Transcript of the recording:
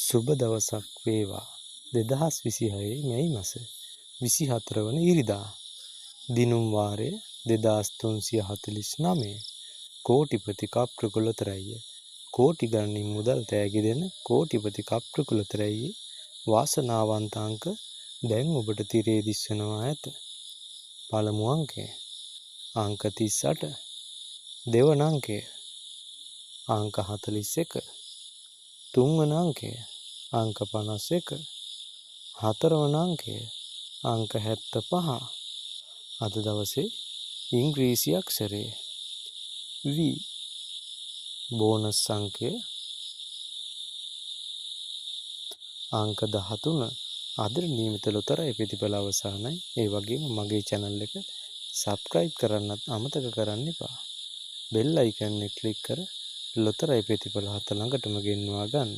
සුබ දවසක් වේවා 2026 මැයි මාස 24 වන ඉරිදා දිනුම් වාරය 2349 කෝටිපති කප්‍රකුලතරැය කෝටි ගණනින් මුදල් තෑගි දෙන කෝටිපති කප්‍රකුලතරැයි වාසනාවන්ත අංක දැන් ඔබට තිරේ දිස්වනවා ඇත. පළමු අංකය අංක 38 දෙවන අංකය අංක 41 තුන්වන අංකය අංක 51 හතරවන අංකය අංක 75 අද දවසේ ඉංග්‍රීසි අක්ෂරය V බෝනස් අංකය අංක 13 අද නියමිත ලොතරැයි ප්‍රතිඵල අවසానයි. ඒ වගේම මගේ channel එක subscribe කරන්නත් අමතක කරන්න එපා. bell icon එක click කර ලොතරැයි ප්‍රතිඵල හත ළඟටම ගෙන්වා ගන්න.